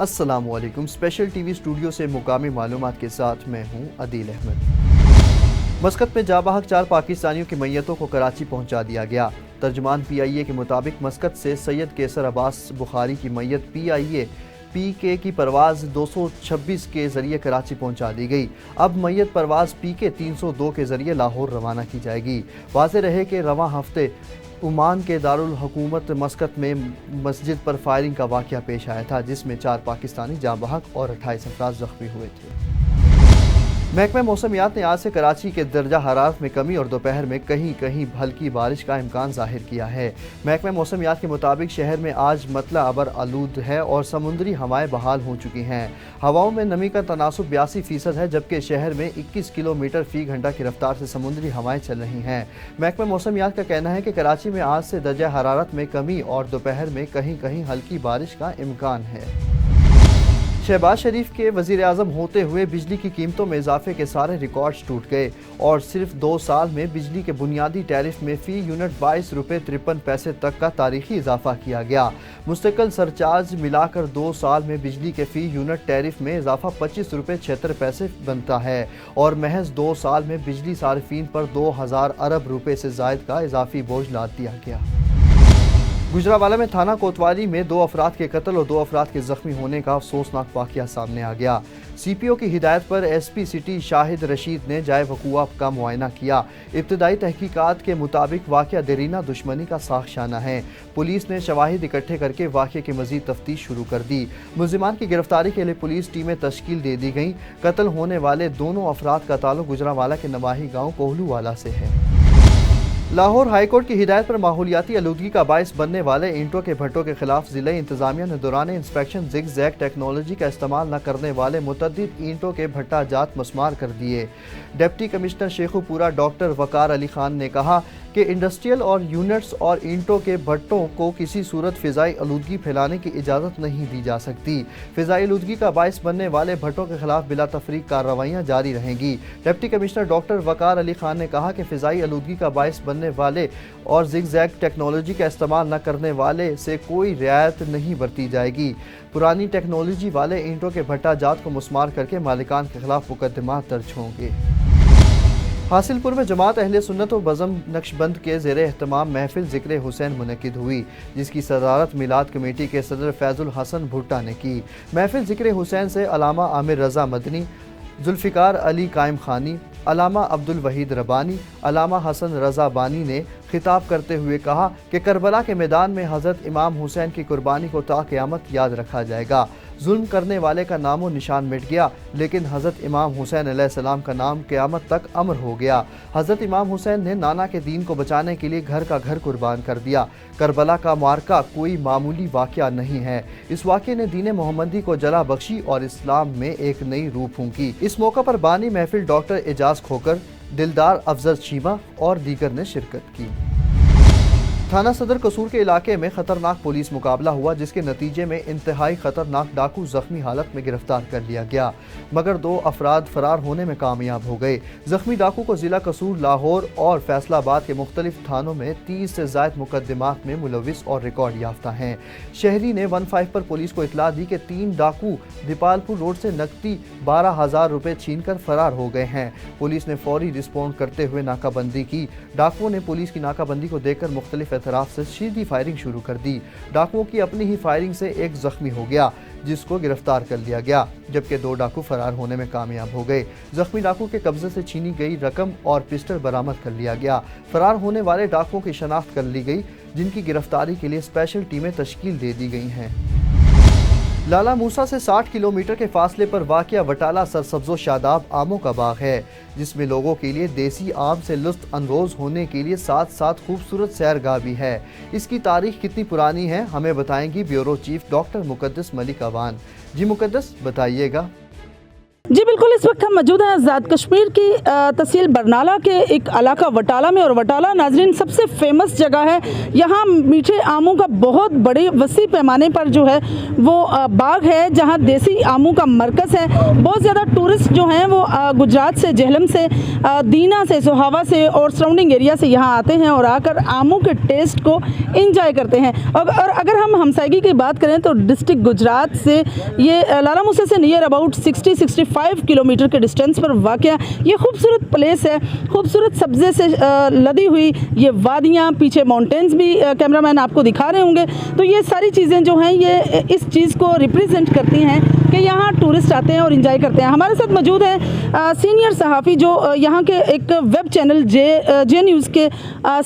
السلام علیکم۔ Special T V studio سے مقامی معلومات کے ساتھ میں ہوں عدیل احمد۔ مسقط میں جاں بحق 4 پاکستانیوں کی میتوں کو کراچی پہنچا دیا گیا۔ ترجمان پی آئی اے کے مطابق مسقط سے سید کیسر عباس بخاری کی میت پی آئی اے پی کے کی پرواز 226 کے ذریعے کراچی پہنچا دی گئی۔ اب میت پرواز پی کے 302 کے ذریعے لاہور روانہ کی جائے گی۔ واضح رہے کہ رواں ہفتے عمان کے دارالحکومت مسقط میں مسجد پر فائرنگ کا واقعہ پیش آیا تھا، جس میں 4 پاکستانی جاں بحق اور 28 افراد زخمی ہوئے تھے۔ محکمہ موسمیات نے آج سے کراچی کے درجہ حرارت میں کمی اور دوپہر میں کہیں کہیں ہلکی بارش کا امکان ظاہر کیا ہے۔ محکمہ موسمیات کے مطابق شہر میں آج مطلع ابر آلود ہے اور سمندری ہوائیں بحال ہو چکی ہیں۔ ہواؤں میں نمی کا تناسب 82% ہے، جبکہ شہر میں 21 کلومیٹر فی گھنٹہ کی رفتار سے سمندری ہوائیں چل رہی ہیں۔ محکمہ موسمیات کا کہنا ہے کہ کراچی میں آج سے درجہ حرارت میں کمی اور دوپہر میں کہیں کہیں ہلکی بارش کا امکان ہے۔ شہباز شریف کے وزیر اعظم ہوتے ہوئے بجلی کی قیمتوں میں اضافے کے سارے ریکارڈز ٹوٹ گئے اور صرف 2 سال میں بجلی کے بنیادی ٹیرف میں فی یونٹ 22 روپے 53 پیسے تک کا تاریخی اضافہ کیا گیا۔ مستقل سرچارج ملا کر 2 سال میں بجلی کے فی یونٹ ٹیرف میں اضافہ 25 روپے 76 پیسے بنتا ہے اور محض 2 سال میں بجلی صارفین پر 2000 ارب روپے سے زائد کا اضافی بوجھ لاد دیا گیا۔ گجرانوالہ میں تھانہ کوتوالی میں 2 افراد کے قتل اور 2 افراد کے زخمی ہونے کا افسوسناک واقعہ سامنے آ گیا۔ سی پی او کی ہدایت پر ایس پی سٹی شاہد رشید نے جائے وقوع کا معائنہ کیا۔ ابتدائی تحقیقات کے مطابق واقعہ دیرینہ دشمنی کا ساخشانہ ہے۔ پولیس نے شواہد اکٹھے کر کے واقعے کی مزید تفتیش شروع کر دی۔ ملزمان کی گرفتاری کے لیے پولیس ٹیمیں تشکیل دے دی گئیں۔ قتل ہونے والے دونوں افراد کا تعلق گجرانوالہ کے نواحی گاؤں کوہلو والا سے ہے۔ لاہور ہائی کورٹ کی ہدایت پر ماحولیاتی آلودگی کا باعث بننے والے اینٹوں کے بھٹوں کے خلاف ضلعی انتظامیہ نے دوران انسپیکشن زگ زیگ ٹیکنالوجی کا استعمال نہ کرنے والے متعدد اینٹوں کے بھٹا جات مسمار کر دیے۔ ڈپٹی کمشنر شیخو پورہ ڈاکٹر وقار علی خان نے کہا کہ انڈسٹریل اور یونٹس اور اینٹوں کے بھٹوں کو کسی صورت فضائی آلودگی پھیلانے کی اجازت نہیں دی جا سکتی۔ فضائی آلودگی کا باعث بننے والے بھٹوں کے خلاف بلا تفریق کارروائیاں جاری رہیں گی۔ ڈپٹی کمشنر ڈاکٹر وقار علی خان نے کہا کہ فضائی آلودگی کا باعث بننے والے اور زگ زیگ ٹیکنالوجی کا استعمال نہ کرنے والے سے کوئی رعایت نہیں برتی جائے گی۔ پرانی ٹیکنالوجی والے اینٹوں کے بھٹا جات کو مسمار کر کے مالکان کے خلاف مقدمات درج ہوں گے۔ حاصل پور میں جماعت اہل سنت و بزم نقشبند کے زیر اہتمام محفل ذکر حسین منعقد ہوئی، جس کی صدارت میلاد کمیٹی کے صدر فیض الحسن بھٹا نے کی۔ محفل ذکر حسین سے علامہ عامر رضا مدنی، ذوالفقار علی قائم خانی، علامہ عبدالوحید ربانی، علامہ حسن رضا بانی نے خطاب کرتے ہوئے کہا کہ کربلا کے میدان میں حضرت امام حسین کی قربانی کو تا قیامت یاد رکھا جائے گا۔ ظلم کرنے والے کا نام و نشان مٹ گیا، لیکن حضرت امام حسین علیہ السلام کا نام قیامت تک امر ہو گیا۔ حضرت امام حسین نے نانا کے دین کو بچانے کے لیے گھر کا گھر قربان کر دیا۔ کربلا کا معرکہ کوئی معمولی واقعہ نہیں ہے۔ اس واقعے نے دین محمدی کو جلا بخشی اور اسلام میں ایک نئی روح پھونکی۔ اس موقع پر بانی محفل ڈاکٹر اعجاز کھوکر، دلدار افضل چیمہ اور دیگر نے شرکت کی۔ تھانہ صدر قصور کے علاقے میں خطرناک پولیس مقابلہ ہوا، جس کے نتیجے میں انتہائی خطرناک ڈاکو زخمی حالت میں گرفتار کر لیا گیا، مگر 2 افراد فرار ہونے میں کامیاب ہو گئے۔ زخمی ڈاکو کو ضلع قصور، لاہور اور فیصل آباد کے مختلف تھانوں میں 30 سے زائد مقدمات میں ملوث اور ریکارڈ یافتہ ہیں۔ شہری نے 15 پر پولیس کو اطلاع دی کہ 3 ڈاکو دیپالپور روڈ سے نقدی 12,000 روپے چھین کر فرار ہو گئے ہیں۔ پولیس نے فوری رسپونڈ کرتے ہوئے ناکہ بندی کی۔ ڈاکوؤں نے پولیس کی ناکہ بندی کو دیکھ کر مختلف اطراف سے سیدھی فائرنگ شروع کر دی۔ ڈاکوؤں کی اپنی ہی فائرنگ سے ایک زخمی ہو گیا، جس کو گرفتار کر لیا گیا، جبکہ 2 ڈاکو فرار ہونے میں کامیاب ہو گئے۔ زخمی ڈاکو کے قبضے سے چھینی گئی رقم اور پسٹل برآمد کر لیا گیا۔ فرار ہونے والے ڈاکوؤں کی شناخت کر لی گئی، جن کی گرفتاری کے لیے اسپیشل ٹیمیں تشکیل دے دی گئی ہیں۔ لالا موسیٰ سے 60 کلومیٹر کے فاصلے پر واقع وٹالہ سرسبز و شاداب آموں کا باغ ہے، جس میں لوگوں کے لیے دیسی آم سے لطف اندوز ہونے کے لیے ساتھ ساتھ خوبصورت سیرگاہ بھی ہے۔ اس کی تاریخ کتنی پرانی ہے، ہمیں بتائیں گی بیورو چیف ڈاکٹر مقدس ملک اوان۔ جی مقدس، بتائیے گا۔ جی بالکل बिल्कुल, इस वक्त हम मौजूद हैं आज़ाद कश्मीर की तहसील बरनाला के एक इलाका वटाला में, और वटाला नाजरीन सबसे फेमस जगह है। यहाँ मीठे आमों का बहुत बड़े वसी पैमाने पर जो है वो बाग है, जहाँ देसी आमों का मरकज़ है। बहुत ज़्यादा टूरिस्ट जो हैं वो गुजरात से, जेहलम से, दीना से, सोहावा से और सराउंडिंग एरिया से यहाँ आते हैं और आकर आमों के टेस्ट को इंजॉय करते हैं। और अगर हम हमसायगी की बात करें तो डिस्ट्रिक्ट गुजरात से ये लाला मूसा से नियर अबाउट 60-65 किलोमीटर के डिस्टेंस पर वाक़या ये खूबसूरत प्लेस है। खूबसूरत सब्ज़े से लदी हुई ये वादियाँ, पीछे माउंटेन्स भी कैमरामैन आपको दिखा रहे होंगे। तो ये सारी चीज़ें जो हैं ये इस चीज़ को रिप्रेजेंट करती हैं कि यहाँ टूरिस्ट आते हैं और इंजॉय करते हैं। हमारे साथ मौजूद है सीनियर सहाफ़ी जो यहाँ के एक वेब चैनल जे न्यूज़ के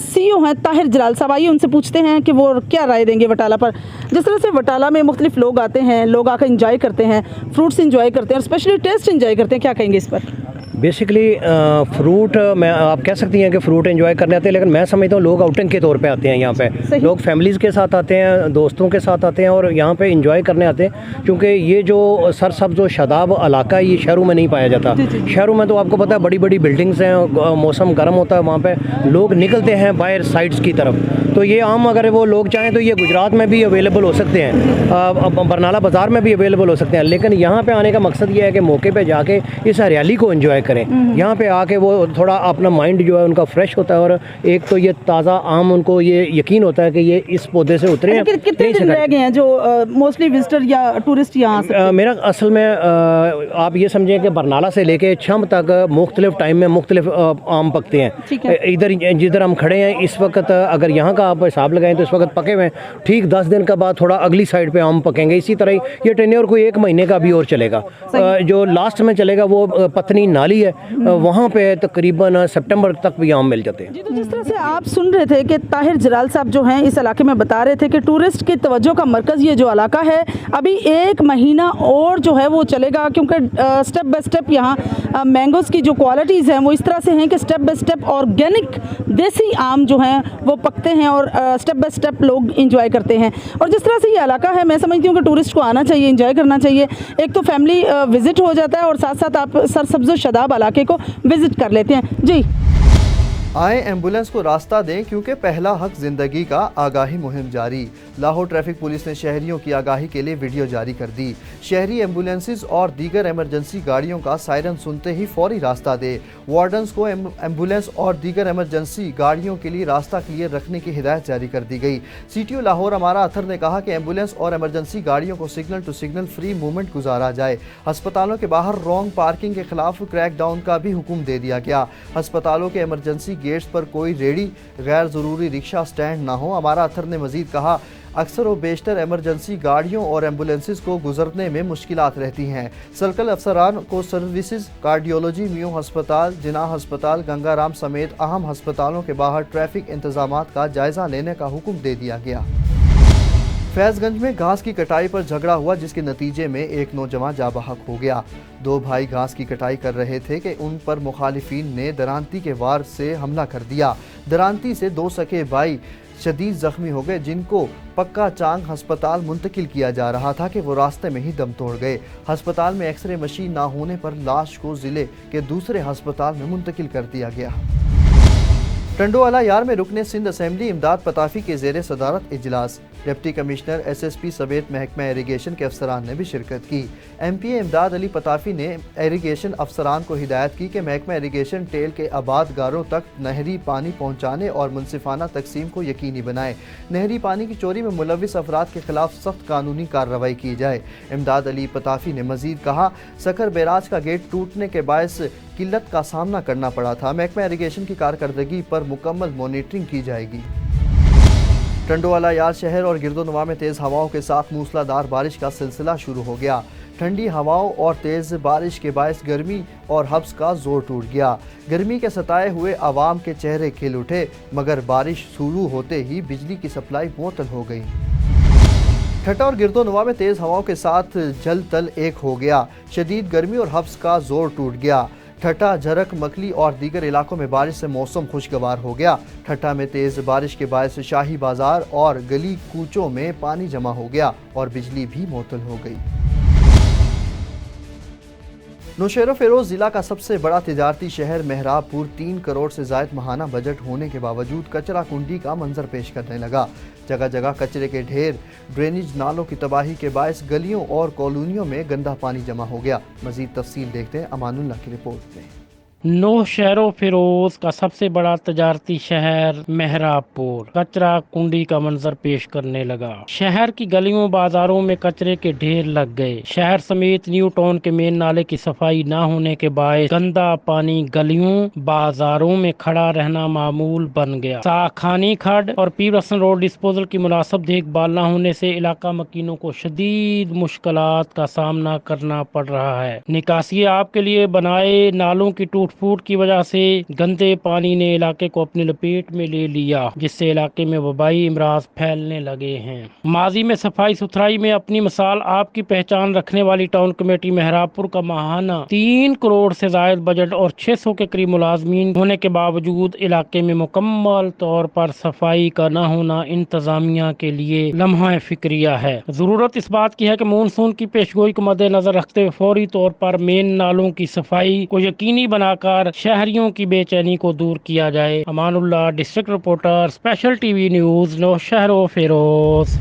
CEO हैं ताहिर जलाल साहब। आइए उनसे पूछते हैं कि वो क्या राय देंगे वटाला पर। जिस तरह से वटाला में मुख्तलिफ लोग आते हैं, लोग आकर इंजॉय करते हैं, फ्रूट्स इंजॉय करते हैं और स्पेशली टेस्ट इंजॉय करते हैं, क्या कहेंगे इस पर? बेसिकली फ्रूट मैं आप कह सकती हैं कि फ्रूट एंजॉय करने आते हैं, लेकिन मैं समझता हूँ लोग आउटिंग के तौर पे आते हैं यहाँ पे। लोग फैमिलीज़ के साथ आते हैं, दोस्तों के साथ आते हैं और यहाँ पे एंजॉय करने आते हैं, क्योंकि ये जो सरसब्ज़ और शादाब इलाका है ये शहरों में नहीं पाया जाता। शहरों में तो आपको पता है बड़ी बड़ी बिल्डिंग्स हैं, मौसम गर्म होता है, वहाँ पर लोग निकलते हैं बाहर साइड्स की तरफ। तो ये आम अगर वो लोग चाहें तो ये गुजरात में भी अवेलेबल हो सकते हैं, बरनाला बाज़ार में भी अवेलेबल हो सकते हैं, लेकिन यहाँ पे आने का मकसद ये है कि मौके पे जाके इस हरियाली को एंजॉय करें। यहाँ पे आके वो थोड़ा अपना माइंड जो है उनका फ्रेश होता है, और एक तो ये ताज़ा आम उनको ये यकीन होता है कि ये इस पौधे से उतरे हैं। कितने दिन रह गए हैं जो मोस्टली विजिटर या टूरिस्ट यहाँ सकते हैं? मेरा असल में आप ये समझें कि बरनाला से लेके छम तक मुख्तलिफ टाइम में मुख्तलिफ आम पकते हैं। इधर जिधर हम खड़े हैं इस वक्त, अगर यहाँ का आप हिसाब लगाएं तो इस वक्त पके हुए हैं। ठीक 10 दिन का बाद थोड़ा अगली साइड पे आम पकेंगे। इसी तरह ये टेन्योर कोई 1 महीने का भी और चलेगा। जो लास्ट में चलेगा वो पत्नी नाली है, वहाँ पे तकरीबन सितंबर तक भी आम मिल जाते हैं। जी, तो जिस तरह से आप सुन रहे थे कि ताहिर जलाल साहब जो हैं इस इलाके में बता रहे थे कि टूरिस्ट की तवज्जो का मरकज़ ये जो इलाका है, अभी 1 महीना और जो है वो चलेगा, क्योंकि स्टेप बाय स्टेप यहाँ मैंगोज़ की जो क्वालिटीज़ हैं वो इस तरह से हैं कि स्टेप बाय स्टेप ऑर्गेनिक देसी आम जो हैं वो पकते हैं और स्टेप बाय स्टेप लोग इंजॉय करते हैं। और जिस तरह से ये इलाका है, मैं समझती हूँ कि टूरिस्ट को आना चाहिए, इंजॉय करना चाहिए। एक तो फैमिली विजिट हो जाता है और साथ साथ आप सरसब्ज़ शादाब इलाके को विजिट कर लेते हैं। जी, आए एम्बुलेंस को रास्ता दें, क्योंकि पहला हक जिंदगी का। आगाही मुहिम जारी। लाहौर ट्रैफिक पुलिस ने शहरियों की आगाही के लिए वीडियो जारी कर दी। शहरी एम्बुलेंसेस और दीगर एमरजेंसी गाड़ियों का सायरन सुनते ही फौरी रास्ता दे। वार्डन्स को एम्बुलेंस और दीगर एमरजेंसी गाड़ियों के लिए रास्ता क्लियर रखने की हिदायत जारी कर दी गई। CTO लाहौर अमारा अथर ने कहा कि एम्बुलेंस और एमरजेंसी गाड़ियों को signal to signal free movement गुजारा जाए। अस्पतालों के बाहर रॉन्ग पार्किंग के खिलाफ क्रैक डाउन का भी हुक्म दे दिया गया। अस्पतालों के एमरजेंसी गेट्स पर कोई रेडी, गैर ज़रूरी रिक्शा स्टैंड ना हो। हमारा अथर ने मजीद कहा, अक्सर व बेशतर एमरजेंसी गाड़ियों और एम्बुलेंसेस को गुजरने में मुश्किलात रहती हैं। सर्कल अफसरान को सर्विसेज, कार्डियोलॉजी, म्यू हस्पताल, जिना हस्पताल, गंगाराम समेत अहम हस्पतालों के बाहर ट्रैफिक इंतजामात का जायजा लेने का हुक्म दे दिया गया। फैज़गंज में घास की कटाई पर झगड़ा हुआ, जिसके नतीजे में एक नौजवान जाबहक हो गया। 2 भाई घास की कटाई कर रहे थे कि उन पर मुखालिफिन ने दरांती के वार से हमला कर दिया। दरांती से 2 सके भाई शदीद जख्मी हो गए, जिनको पक्का चांग हस्पताल मुंतकिल किया जा रहा था कि वो रास्ते में ही दम तोड़ गए। हस्पताल में एक्सरे मशीन ना होने पर लाश को जिले के दूसरे हस्पताल में मुंतकिल कर दिया गया। टंडोवाला यार में रुकने सिंध असेंबली इमदाद पताफी के ज़ेरे सदारत इजलास। डिप्टी कमिश्नर SSP समेत महकमा इरिगेशन के अफसरान ने भी शिरकत की। MPA इमदाद अली पताफी ने इरिगेशन अफसरान को हिदायत की कि महकमा इरिगेशन टेल के आबाद गारों तक नहरी पानी पहुँचाने और मुनसिफाना तकसीम को यकीनी बनाए। नहरी पानी की चोरी में मुलविस अफराद के खिलाफ सख्त कानूनी कार्रवाई की जाए। इमदाद अली पताफी ने मजीद कहा, सकर बैराज का गेट टूटने के बायस किल्लत का सामना करना पड़ा था। महकमा इरिगेशन की कारकर्दगी पर मुकम्मल मॉनिटरिंग की जाएगी। टंडोवाला यार शहर और गिरदोनवा में तेज़ हवाओं के साथ मूसलाधार बारिश का सिलसिला शुरू हो गया। ठंडी हवाओं और तेज़ बारिश के बायस गर्मी और हब्स का जोर टूट गया। गर्मी के सताए हुए आवाम के चेहरे खिल उठे, मगर बारिश शुरू होते ही बिजली की सप्लाई मुअत्तल हो गई। ठट्टा और गिरदोनवा में तेज़ हवाओं के साथ जल तल एक हो गया। शदीद गर्मी और हब्स का जोर टूट गया। ठट्टा, झरक, मकली और दीगर इलाकों में बारिश से मौसम खुशगवार हो गया। ठट्टा में तेज़ बारिश के बायस शाही बाजार और गली कूचों में पानी जमा हो गया और बिजली भी मुअत्तल हो गई। नौशेरो फेरोज जिला का सबसे बड़ा तिजारती शहर मेहराबपुर 3 करोड़ से जायद माहाना बजट होने के बावजूद कचरा कुंडी का मंजर पेश करने लगा। जगह जगह कचरे के ढेर, ड्रेनेज नालों की तबाही के बायस गलियों और कॉलोनियों में गंदा पानी जमा हो गया। मजीद तफसील देखते हैं अमानुल्लाह की रिपोर्ट में। नौशेरो फिरोज का सबसे बड़ा तजारती शहर मेहराबपुर कचरा कुंडी का मंजर पेश करने लगा। शहर की गलियों बाजारों में कचरे के ढेर लग गए। शहर समेत न्यू टाउन के मेन नाले की सफाई न होने के बायस गंदा पानी गलियों बाजारों में खड़ा रहना मामूल बन गया। साखानी खड और पीरसन रोड डिस्पोजल की मुनासिब देखभाल न होने से इलाका मकीनों को शदीद मुश्किलात का सामना करना पड़ रहा है। निकासी आप के लिए बनाए नालों की टूट फूट की वजह से गंदे पानी ने इलाके को अपनी लपेट में ले लिया, जिससे इलाके में वबाई इमराज फैलने लगे हैं। माजी में सफाई सुथराई में अपनी मिसाल आपकी पहचान रखने वाली टाउन कमेटी मेहराबपुर का माहाना 3 करोड़ से जायद बजट और 600 के करीब मुलाजमीन होने के बावजूद इलाके में मुकम्मल तौर पर सफाई का न होना इंतजामिया के लिए लम्हा फिक्रिया है। जरूरत इस बात की है कि मानसून की पेशगोई को मद्देनजर रखते हुए फौरी तौर पर मेन नालों की सफाई को यकीनी बनाकर शहरियों की बेचैनी को दूर किया जाए। Amanullah, district reporter, special TV news, Naushahro Feroze.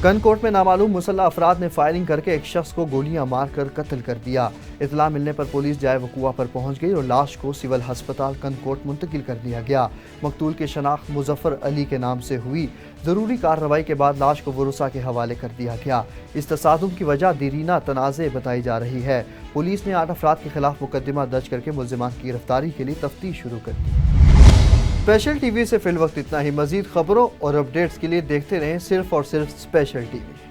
कनकोट में नामालूम मुसल्लह अफराद ने फायरिंग करके एक शख्स को गोलियां मारकर कत्ल कर दिया। इतला मिलने पर पुलिस जाए वकुआ पर पहुंच गई और लाश को सिविल हस्पताल कनकोट मुंतकिल कर दिया गया। मकतूल की शनाख्त मुजफ्फर अली के नाम से हुई। ज़रूरी कार्रवाई के बाद लाश को वरुसा के हवाले कर दिया गया। इस तसादुम की वजह दीरीना तनाज़े बताई जा रही है। पुलिस ने 8 अफराद के खिलाफ मुकदमा दर्ज करके मुल्ज़िमान की गिरफ्तारी के लिए तफ्तीश शुरू कर दी। स्पेशल टीवी से फिल वक्त इतना ही। मजीद खबरों और अपडेट्स के लिए देखते रहें सिर्फ और सिर्फ स्पेशल टीवी।